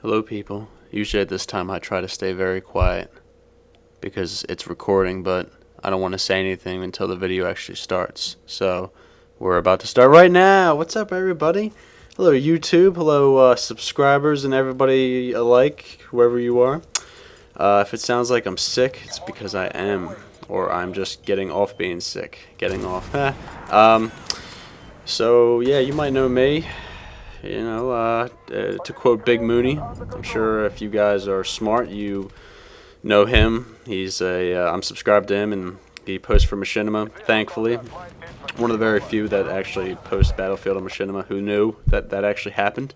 Hello, people. Usually at this time I try to stay very quiet because it's recording, but I don't want to say anything until the video actually starts. So we're about to start right now. What's up, everybody? Hello, YouTube. Hello, subscribers and everybody alike, whoever you are. If it sounds like I'm sick, it's because I am, or I'm just getting off being sick. Getting off. So yeah, you might know me. To quote Big Mooney, I'm sure if you guys are smart, you know him. I'm subscribed to him, and he posts for Machinima, thankfully. One of the very few that actually post Battlefield on Machinima who knew that that actually happened.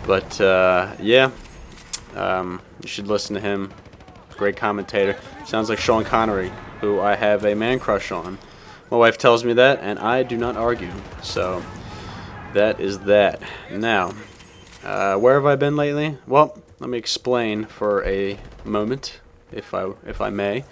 But, yeah, you should listen to him. Great commentator. Sounds like Sean Connery, who I have a man crush on. My wife tells me that, and I do not argue. So that is that. Now, where have I been lately? Well, let me explain for a moment, if I may.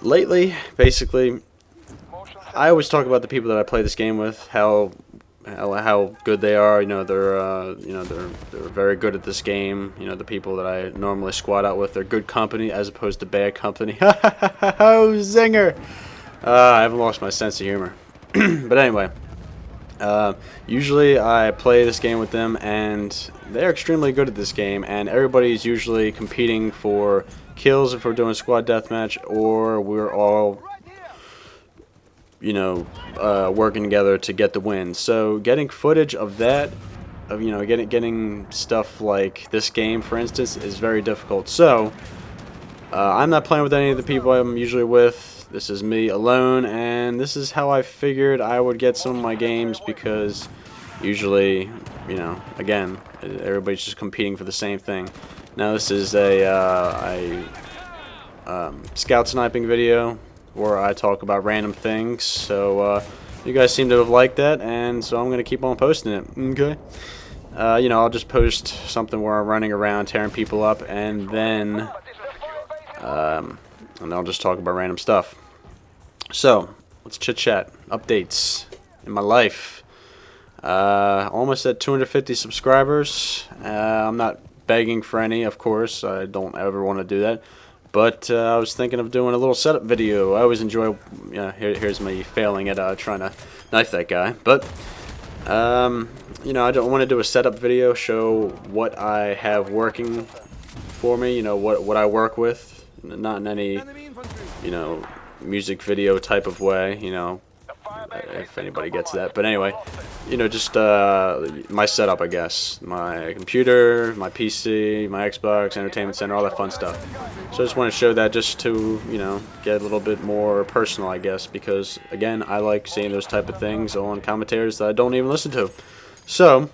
Lately, basically, I always talk about the people that I play this game with, how good they are. They're very good at this game. You know, the people that I normally squad out with, they're good company as opposed to bad company. Oh, zinger! I haven't lost my sense of humor. But anyway. Usually I play this game with them, and they're extremely good at this game, and everybody's usually competing for kills if we're doing squad deathmatch, or we're all, working together to get the win. So getting footage of that, getting stuff like this game, for instance, is very difficult. So I'm not playing with any of the people I'm usually with. This is me alone, and this is how I figured I would get some of my games, because usually, again, everybody's just competing for the same thing. Now this is a scout sniping video where I talk about random things, so you guys seem to have liked that, and so I'm going to keep on posting it, okay? I'll just post something where I'm running around tearing people up, and then I'll just talk about random stuff. So, let's chit-chat. Updates in my life. Almost at 250 subscribers. I'm not begging for any, of course. I don't ever want to do that. But I was thinking of doing a little setup video. I always enjoy, here's me failing at trying to knife that guy. But, I don't want to do a setup video, show what I have working for me, what I work with. Not in any, music video type of way, if anybody gets that. But anyway, just my setup, I guess. My computer, my PC, my Xbox, entertainment center, all that fun stuff. So I just want to show that just to, get a little bit more personal, I guess, because, again, I like seeing those type of things on commentators that I don't even listen to. So,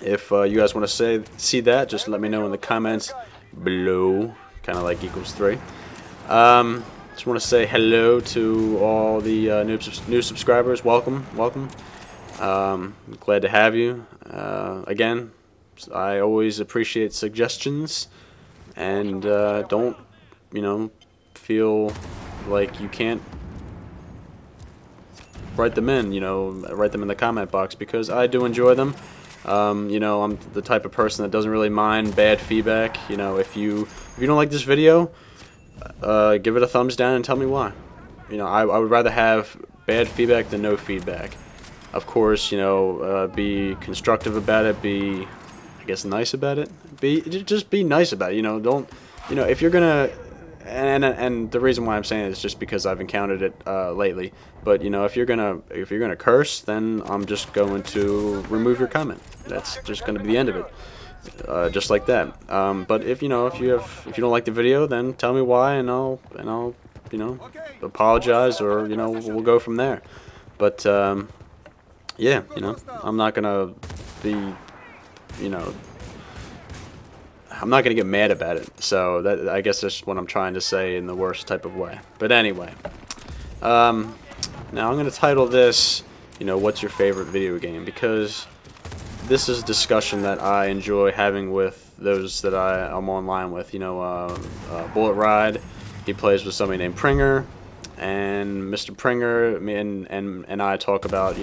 if you guys want to see that, just let me know in the comments below. Kind of like equals 3. Just want to say hello to all the new subscribers. Welcome. Glad to have you. Again, I always appreciate suggestions, and don't feel like you can't write them in. Write them in the comment box, because I do enjoy them. I'm the type of person that doesn't really mind bad feedback. If you don't like this video, give it a thumbs down and tell me why. I would rather have bad feedback than no feedback. Of course, be constructive about it. Be, I guess, nice about it. Just be nice about it. Don't, if you're gonna. And the reason why I'm saying it is just because I've encountered it lately. But if you're gonna curse, then I'm just going to remove your comment. That's just gonna be the end of it, just like that. But if you don't like the video, then tell me why, and I'll apologize, or we'll go from there. But yeah, I'm not gonna be I'm not going to get mad about it. So that, I guess that's what I'm trying to say in the worst type of way. But anyway, now I'm going to title this, what's your favorite video game? Because this is a discussion that I enjoy having with those that I'm online with. Bullet Ride, he plays with somebody named Pringer. and Mr. Pringer and I talk about,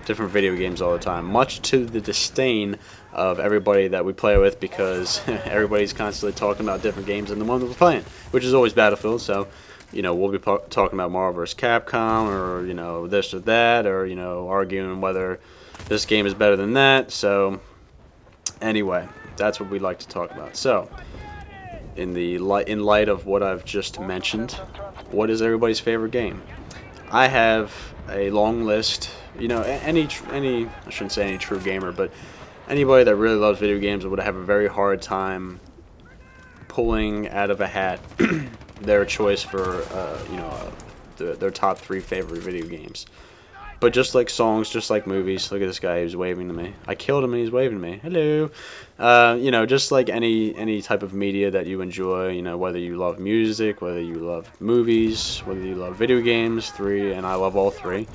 different video games all the time, much to the disdain of everybody that we play with, because everybody's constantly talking about different games than the one that we're playing, which is always Battlefield. So, we'll be talking about Marvel vs. Capcom, or, this or that, or, arguing whether this game is better than that. So, anyway, that's what we like to talk about. So, in light of what I've just mentioned, what is everybody's favorite game? I have a long list. Any I shouldn't say any true gamer, but anybody that really loves video games would have a very hard time pulling out of a hat their choice for their top 3 favorite video games. But just like songs, just like movies, look at this guy who's waving to me. I killed him and he's waving to me. Hello. Just like any type of media that you enjoy, whether you love music, whether you love movies, whether you love video games, and I love all 3.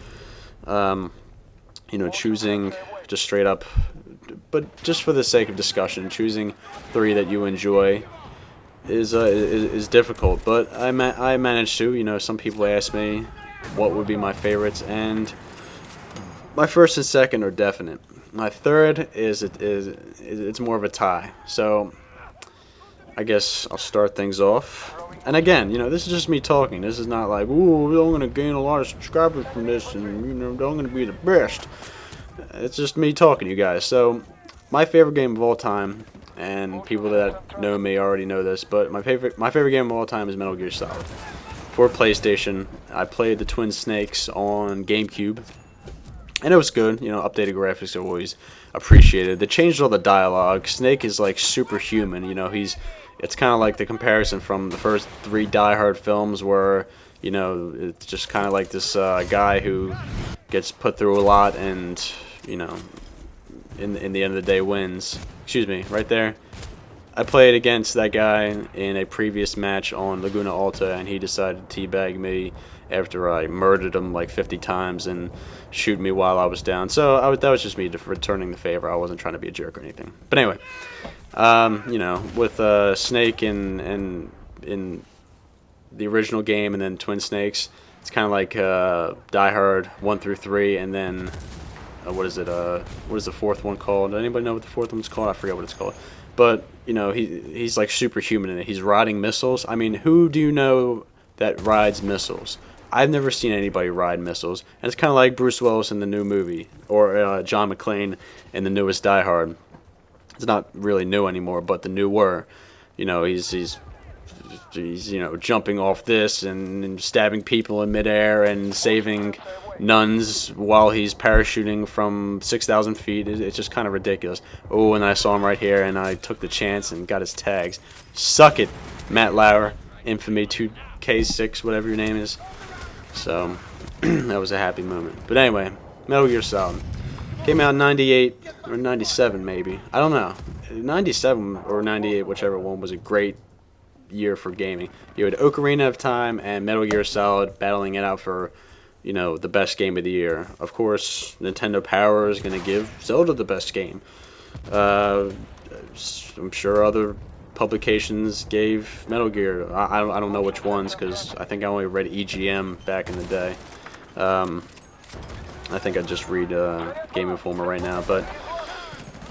Choosing just straight up, but just for the sake of discussion, choosing 3 that you enjoy is difficult. But I managed to. Some people ask me what would be my favorites, and my first and second are definite. My third it's more of a tie. So I guess I'll start things off. And again, this is just me talking. This is not like, ooh, I'm going to gain a lot of subscribers from this, and I'm going to be the best. It's just me talking to you guys. So my favorite game of all time, and people that know me already know this, but my favorite game of all time is Metal Gear Solid. For PlayStation, I played the Twin Snakes on GameCube, and it was good. Updated graphics are always appreciated. They changed all the dialogue. Snake is like superhuman. It's kind of like the comparison from the first 3 Die Hard films, where it's just kind of like this guy who gets put through a lot, and in the end of the day wins. Excuse me, right there. I played against that guy in a previous match on Laguna Alta, and he decided to teabag me after I murdered him like 50 times and shoot me while I was down. So that was just me returning the favor. I wasn't trying to be a jerk or anything. But anyway, with Snake in the original game, and then Twin Snakes, it's kind of like Die Hard 1 through 3, and then what is the 4th one called? Does anybody know what the 4th one's called? I forget what it's called. But he's like superhuman in it. He's riding missiles. I mean, who do you know that rides missiles? I've never seen anybody ride missiles. And it's kind of like Bruce Willis in the new movie, or John McClane in the newest Die Hard. It's not really new anymore, but the newer. He's jumping off this and stabbing people in midair and saving nuns while he's parachuting from 6,000 feet. It's just kind of ridiculous. Oh, and I saw him right here, and I took the chance and got his tags. Suck it, Matt Lauer, Infamy 2K6, whatever your name is. So, that was a happy moment. But anyway, Metal Gear Solid. Came out in 98 or 97 maybe. I don't know. 97 or 98, whichever one, was a great year for gaming. You had Ocarina of Time and Metal Gear Solid battling it out for, the best game of the year. Of course, Nintendo Power is going to give Zelda the best game. I'm sure other publications gave Metal Gear. I don't know which ones, because I think I only read EGM back in the day. I think I just read Game Informer right now, but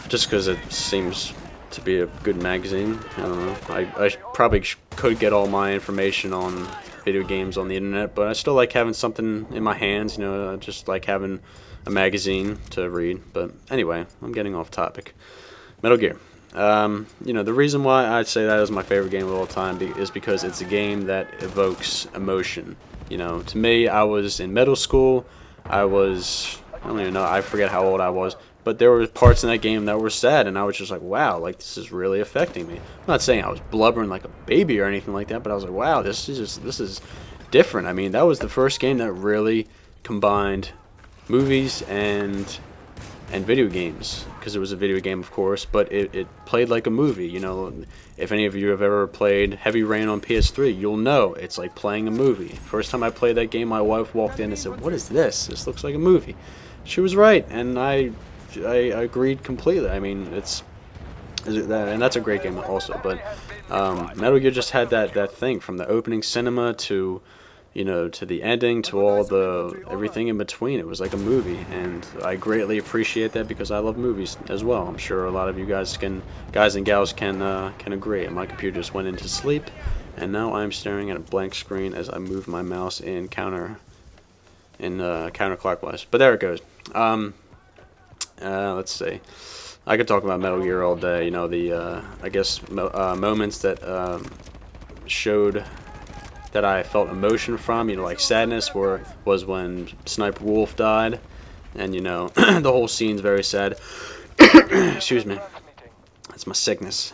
just because it seems to be a good magazine. I don't know. I probably could get all my information on video games on the internet, but I still like having something in my hands, just like having a magazine to read. But anyway, I'm getting off topic. Metal Gear. The reason why I'd say that is my favorite game of all time is because it's a game that evokes emotion. To me, I was in middle school. I don't even know, I forget how old I was, but there were parts in that game that were sad, and I was just like, wow, like, this is really affecting me. I'm not saying I was blubbering like a baby or anything like that, but I was like, wow, this is different. I mean, that was the first game that really combined movies and video games, because it was a video game, of course, but it played like a movie. If any of you have ever played Heavy Rain on PS3, you'll know it's like playing a movie. First time I played that game, my wife walked in and said, what is this? This looks like a movie. She was right, and I agreed completely. I mean, and that's a great game also, but Metal Gear just had that thing, from the opening cinema to you know, to the ending, to all the everything in between. It was like a movie, and I greatly appreciate that because I love movies as well. I'm sure a lot of you guys and gals can agree. And my computer just went into sleep, and now I'm staring at a blank screen as I move my mouse in counterclockwise. But there it goes. Let's see. I could talk about Metal Gear all day. You know, the I guess moments that showed that I felt emotion from, you know, like sadness, was when Sniper Wolf died, and you know, the whole scene's very sad. Excuse me, that's my sickness.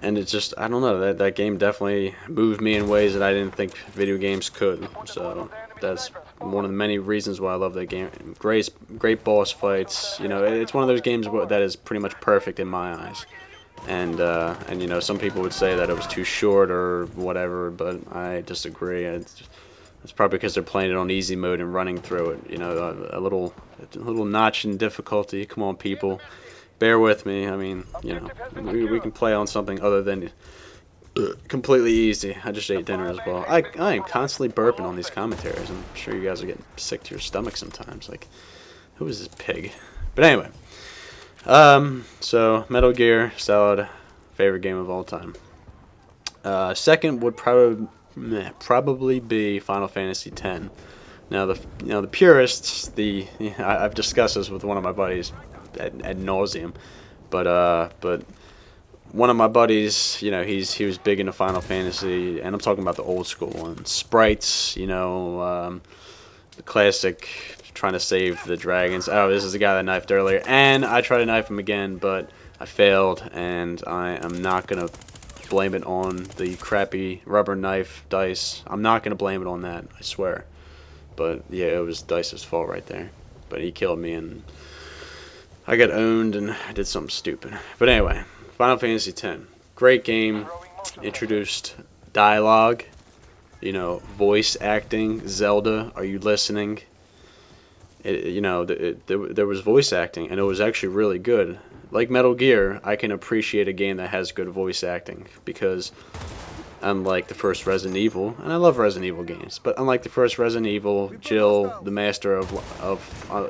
And it's just, I don't know, that game definitely moved me in ways that I didn't think video games could. So that's one of the many reasons why I love that game. Great boss fights. You know, it's one of those games that is pretty much perfect in my eyes. And you know, some people would say that it was too short or whatever, but I disagree. It's probably because they're playing it on easy mode and running through it. You know, a little notch in difficulty. Come on, people, bear with me. I mean, you know, we can play on something other than completely easy. I just ate dinner as well. I am constantly burping on these commentaries. I'm sure you guys are getting sick to your stomach sometimes. Like, who is this pig? But anyway. So Metal Gear Solid, favorite game of all time. Second would probably be Final Fantasy X. Now the purists, I've discussed this with one of my buddies ad nauseum, but one of my buddies, you know, he was big into Final Fantasy, and I'm talking about the old school ones, sprites, you know, the classic. Trying to save the dragons. Oh, this is the guy that knifed earlier, and I tried to knife him again, but I failed, and I am not gonna blame it on the crappy rubber knife dice. I'm not gonna blame it on that, I swear. But yeah, it was Dice's fault right there. But he killed me, and I got owned, and I did something stupid. But anyway, Final Fantasy X, great game. Introduced dialogue, you know, voice acting. Zelda, are you listening? You know, there was voice acting, and it was actually really good. Like Metal Gear, I can appreciate a game that has good voice acting, because unlike the first Resident Evil, and I love Resident Evil games, but unlike the first Resident Evil, Jill, the master of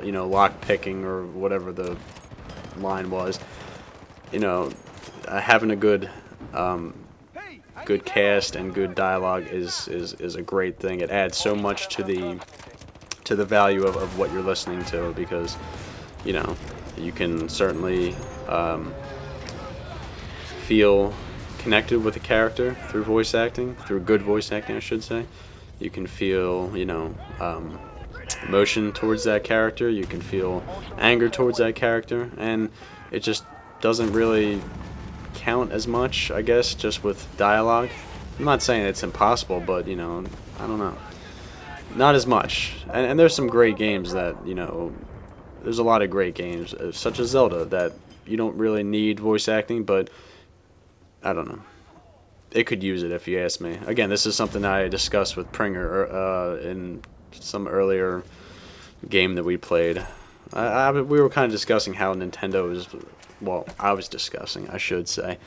you know, lock picking or whatever the line was, you know, having a good cast and good dialogue is a great thing. It adds so much to the value of what you're listening to, because, you know, you can certainly feel connected with a character through voice acting, through good voice acting, I should say. You can feel, you know, emotion towards that character. You can feel anger towards that character, and it just doesn't really count as much, I guess, just with dialogue. I'm not saying it's impossible, but, you know, I don't know. Not as much. And there's some great games that, you know, there's a lot of great games, such as Zelda, that you don't really need voice acting, but I don't know. It could use it if you ask me. Again, this is something I discussed with Pringer in some earlier game that we played. We were kind of discussing how Nintendo is, well, I was discussing, I should say,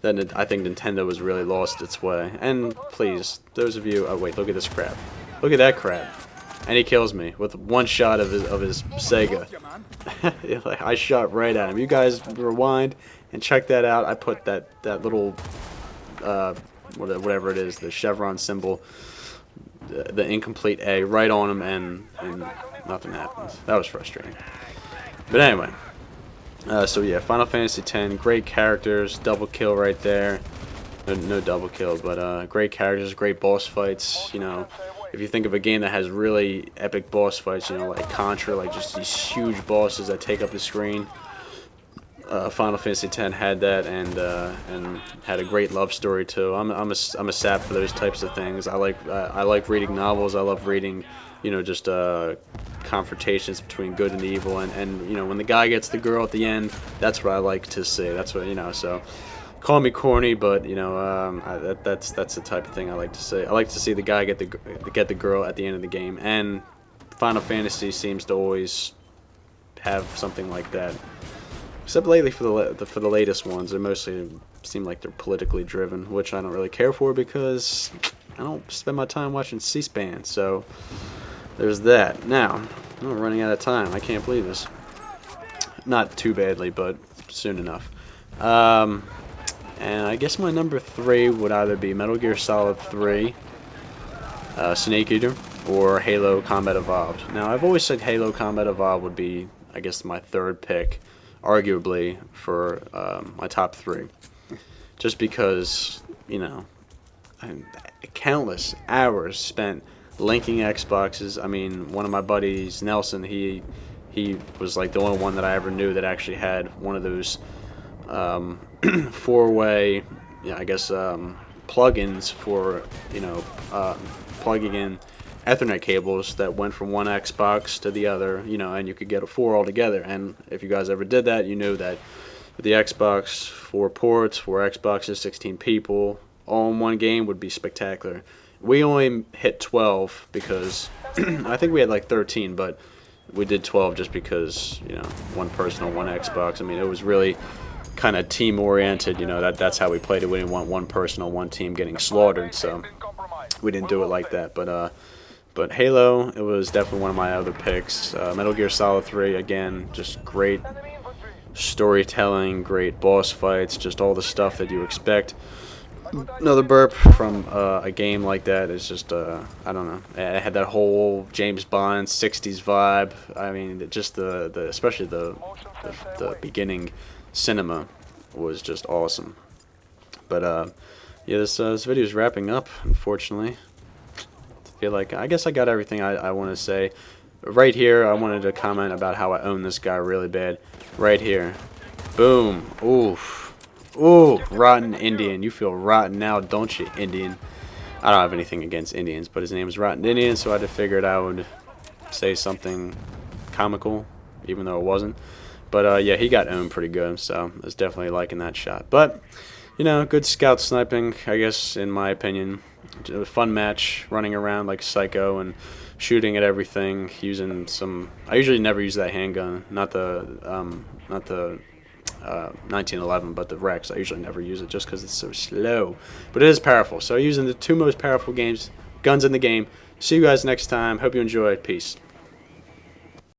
that I think Nintendo has really lost its way. And please, those of you, oh wait, look at this crap. Look at that crap. And he kills me with one shot of his Sega. Like, I shot right at him. You guys rewind and check that out. I put that little, whatever it is, the chevron symbol, the incomplete A, right on him, and nothing happens. That was frustrating. But anyway, so yeah, Final Fantasy X, great characters, double kill right there. No double kill, but great characters, great boss fights. You know, if you think of a game that has really epic boss fights, you know, like Contra, like just these huge bosses that take up the screen. Final Fantasy X had that, and had a great love story too. I'm a sap for those types of things. I like reading novels. I love reading, you know, just confrontations between good and evil, and you know, when the guy gets the girl at the end, that's what I like to see. That's what, you know. So, call me corny, but you know, that's the type of thing I like to see. I like to see the guy get the girl at the end of the game, and Final Fantasy seems to always have something like that. Except lately for the latest ones, they mostly seem like they're politically driven, which I don't really care for, because I don't spend my time watching C-SPAN, so there's that. Now, I'm running out of time. I can't believe this. Not too badly, but soon enough. And I guess my number 3 would either be Metal Gear Solid 3, Snake Eater, or Halo Combat Evolved. Now, I've always said Halo Combat Evolved would be, I guess, my 3rd pick, arguably, for my top 3. Just because, you know, countless hours spent linking Xboxes. I mean, one of my buddies, Nelson, he was like the only one that I ever knew that actually had one of those 4-way, yeah, I guess, plugins for, you know, plugging in Ethernet cables that went from one Xbox to the other, you know, and you could get 4 all together. And if you guys ever did that, you knew that with the Xbox, 4 ports, 4 Xboxes, 16 people, all in one game would be spectacular. We only hit 12 because I think we had like 13, but we did 12 just because, you know, one person on one Xbox. I mean, it was really kind of team oriented, you know, that's how we played it. We didn't want one person on one team getting slaughtered, so we didn't do it like that. But Halo, it was definitely one of my other picks. Metal Gear Solid 3, again, just great storytelling, great boss fights, just all the stuff that you expect. Another burp from a game like that is just, I don't know, it had that whole James Bond 60s vibe. I mean, just especially the beginning cinema was just awesome. But yeah, this video is wrapping up, unfortunately. I feel like, I guess I got everything I want to say. Right here, I wanted to comment about how I own this guy really bad. Right here. Boom. Oof. Ooh, Rotten Indian. You feel rotten now, don't you, Indian? I don't have anything against Indians, but his name is Rotten Indian, so I just figured I would say something comical, even though it wasn't. But yeah, he got owned pretty good, so I was definitely liking that shot. But, you know, good scout sniping, I guess, in my opinion. It was a fun match, running around like a psycho and shooting at everything, using some... I usually never use that handgun, not the 1911, but the Rex. I usually never use it just because it's so slow. But it is powerful. So using the 2 most powerful guns in the game. See you guys next time. Hope you enjoy. Peace.